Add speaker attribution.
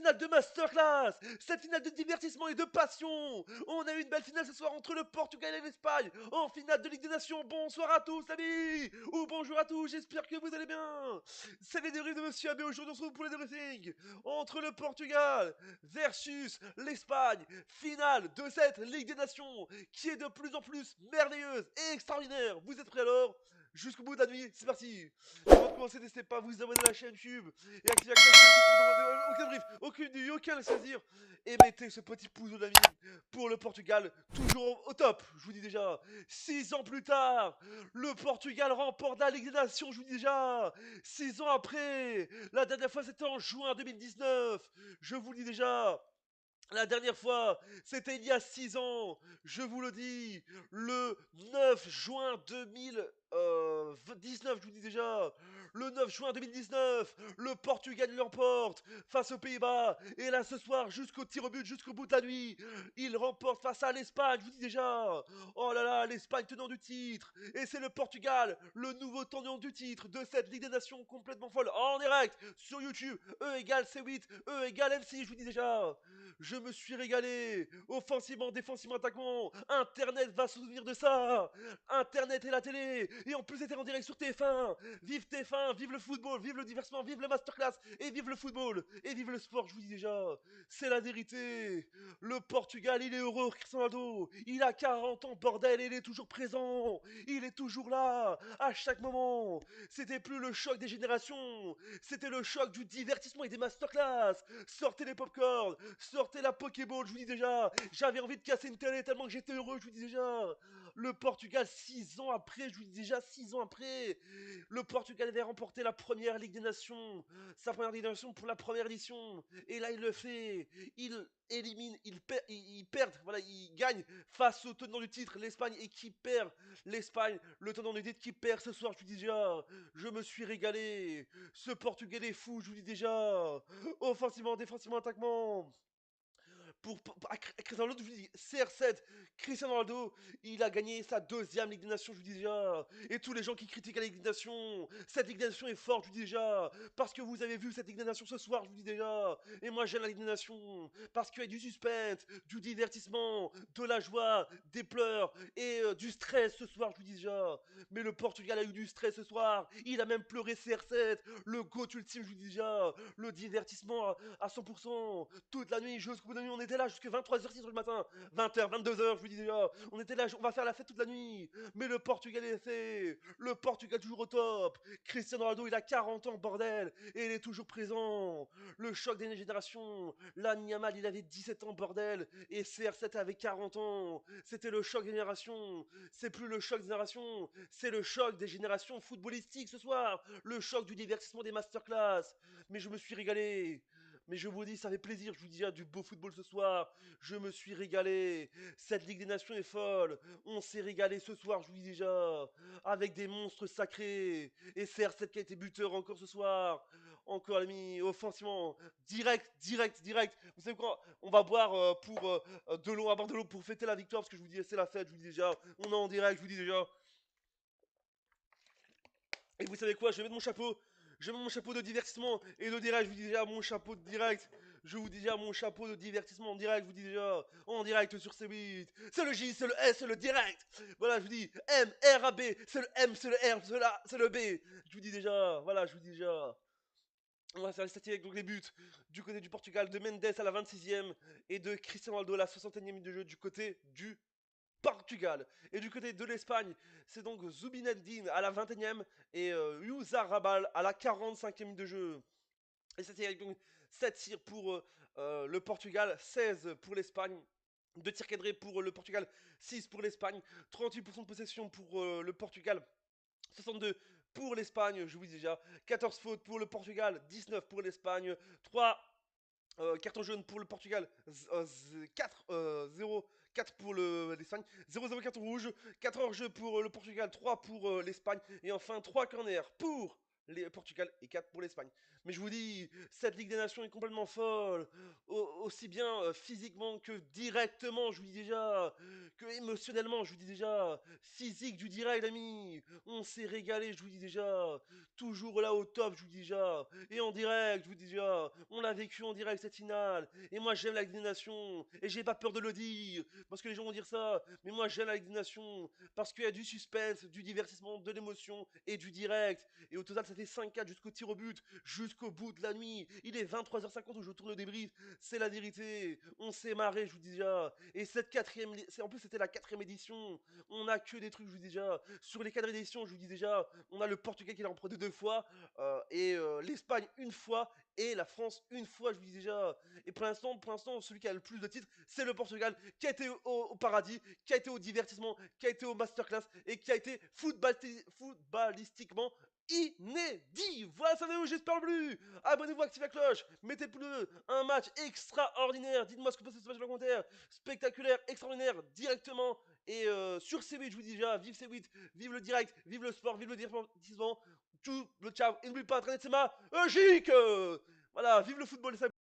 Speaker 1: finale de masterclass, cette finale de divertissement et de passion. On a eu une belle finale ce soir entre le Portugal et l'Espagne, en finale de Ligue des Nations. Bonsoir à tous, amis, ou bonjour à tous, j'espère que vous allez bien. C'est les débriefs de Monsieur Abbé. Aujourd'hui, on se retrouve pour les débriefings entre le Portugal versus l'Espagne. Finale de cette Ligue des Nations qui est de plus en plus merveilleuse et extraordinaire. Vous êtes prêts alors? Jusqu'au bout de la nuit, c'est parti. Avant de commencer, n'hésitez pas à vous abonner à la chaîne YouTube et activer la cloche pour aucun brief, aucune nuit, aucun saisir. Et mettez ce petit pouce de l'ami pour le Portugal, toujours au top. Je vous dis déjà, 6 ans plus tard, le Portugal remporte la Ligue des Nations. Je vous dis déjà, 6 ans après. La dernière fois, c'était en juin 2019. Je vous le dis déjà. La dernière fois, c'était il y a 6 ans, je vous le dis, le 9 juin 2019, je vous dis déjà, le 9 juin 2019, le Portugal l'emporte face aux Pays-Bas, et là ce soir, jusqu'au tir au but, jusqu'au bout de la nuit, il remporte face à l'Espagne, je vous dis déjà, oh là là, l'Espagne tenant du titre, et c'est le Portugal, le nouveau tenant du titre de cette Ligue des Nations complètement folle, en direct, sur YouTube, E égale C8, E égale M6, je vous dis déjà. Je me suis régalé. Offensivement, défensivement, attaquement. Internet va se souvenir de ça. Internet et la télé. Et en plus, c'était en direct sur TF1. Vive TF1, vive le football, vive le divertissement, vive le masterclass. Et vive le football. Et vive le sport, je vous dis déjà. C'est la vérité. Le Portugal, il est heureux, Cristiano Ronaldo. Il a 40 ans, bordel, et il est toujours présent. Il est toujours là, à chaque moment. C'était plus le choc des générations. C'était le choc du divertissement et des masterclass. Sortez les popcorn, sortez la Pokéball, je vous dis déjà. J'avais envie de casser une télé tellement que j'étais heureux, je vous dis déjà. Le Portugal, 6 ans après, je vous dis déjà, 6 ans après, le Portugal avait remporté la première Ligue des Nations, sa première Ligue des Nations pour la première édition. Et là, il le fait. Il élimine, il perd, voilà, il gagne face au tenant du titre, l'Espagne, et qui perd l'Espagne, le tenant du titre qui perd ce soir, je vous dis déjà. Je me suis régalé. Ce Portugais est fou, je vous dis déjà. Offensivement, défensivement, attaquement. Cristiano Ronaldo, je vous dis, CR7, Cristiano Ronaldo, il a gagné sa deuxième Ligue des Nations, je vous dis déjà. Et tous les gens qui critiquent la Ligue des Nations, cette Ligue des Nations est forte, je vous dis déjà. Parce que vous avez vu cette Ligue des Nations ce soir, je vous dis déjà. Et moi j'aime la Ligue des Nations. Parce qu'il y a du suspense, du divertissement, de la joie, des pleurs et du stress ce soir, je vous dis déjà. Mais le Portugal a eu du stress ce soir. Il a même pleuré CR7, le GOAT ultime, je vous dis déjà. Le divertissement à 100%. Toute la nuit, jusqu'au bout de la nuit, on était là jusqu'à 23h06 le matin. 20h, 22h, je vous dis déjà. On était là, on va faire la fête toute la nuit. Mais le Portugal est fait. Le Portugal toujours au top. Cristiano Ronaldo, il a 40 ans, bordel. Et il est toujours présent. Le choc des générations. Là, Yamal, il avait 17 ans, bordel. Et CR7 avait 40 ans. C'était le choc des générations. C'est plus le choc des générations. C'est le choc des générations footballistiques ce soir. Le choc du divertissement des masterclass. Mais je me suis régalé. Mais je vous dis, ça fait plaisir, je vous dis, du beau football ce soir. Je me suis régalé. Cette Ligue des Nations est folle. On s'est régalé ce soir, je vous dis déjà. Avec des monstres sacrés. Et CR7 qui a été buteur encore ce soir. Encore, l'ami, offensivement. Direct, direct, direct. Vous savez quoi? On va boire pour de l'eau, avoir de l'eau pour fêter la victoire. Parce que je vous dis, c'est la fête, je vous dis déjà. On est en direct, je vous dis déjà. Et vous savez quoi? Je vais mettre mon chapeau. Je mets mon chapeau de divertissement et de direct. Je vous dis déjà mon chapeau de direct. Je vous dis déjà mon chapeau de divertissement en direct. Je vous dis déjà en direct sur C8. C'est le J, c'est le S, c'est le direct. Voilà, je vous dis M, R, A, B. C'est le M, c'est le R, c'est l'A, c'est le B. Je vous dis déjà. Voilà, je vous dis déjà. On va faire les statistiques avec donc les buts du côté du Portugal de Mendes à la 26e et de Cristiano Ronaldo à la 61e minute de jeu du côté du Portugal. Et du côté de l'Espagne, c'est donc Zubinaldin à la 21e et Rabal à la 45e de jeu. Et ça c'est donc 7 tirs pour le Portugal, 16 pour l'Espagne. 2 tirs cadrés pour le Portugal, 6 pour l'Espagne, 38% de possession pour le Portugal, 62 pour l'Espagne, je vous dis déjà, 14 fautes pour le Portugal, 19 pour l'Espagne, 3 carton jaune pour le Portugal, 4-0, 4 pour l'Espagne, 0-0 carton rouge, 4 hors-jeu pour le Portugal, 3 pour l'Espagne, et enfin 3 corners pour les Portugal et 4 pour l'Espagne. Mais je vous dis, cette Ligue des Nations est complètement folle, aussi bien physiquement que directement, je vous dis déjà, que émotionnellement, je vous dis déjà, physique du direct, l'ami, on s'est régalé, je vous dis déjà, toujours là au top, je vous dis déjà, et en direct, je vous dis déjà, on l'a vécu en direct cette finale, et moi j'aime la Ligue des Nations, et j'ai pas peur de le dire, parce que les gens vont dire ça, mais moi j'aime la Ligue des Nations, parce qu'il y a du suspense, du divertissement, de l'émotion et du direct. Et au total, ça fait 5-4 jusqu'au tir au but, jusqu'au bout de la nuit. Il est 23h50 où je tourne le débrief. C'est la vérité. On s'est marré, je vous dis déjà. Et cette quatrième, en plus c'était la quatrième édition. On a que des trucs, je vous dis déjà. Sur les 4 éditions, je vous dis déjà, on a le Portugal qui l'a remporté 2 fois, et l'Espagne une fois, et la France une fois, je vous dis déjà. Et pour l'instant, celui qui a le plus de titres, c'est le Portugal, qui a été au paradis, qui a été au divertissement, qui a été au masterclass, et qui a été footballistiquement inédit. Voilà, ça va où j'espère plus. Abonnez-vous, activez la cloche, mettez le pouce bleu. Un match extraordinaire. Dites-moi ce que vous pensez de ce match dans les commentaires. Spectaculaire, extraordinaire, directement. Et sur C8, je vous dis déjà, vive C8, vive le direct, vive le sport, vive le divertissement. Tout le ciao. Et n'oubliez pas, Internet, c'est magique. Voilà, vive le football, les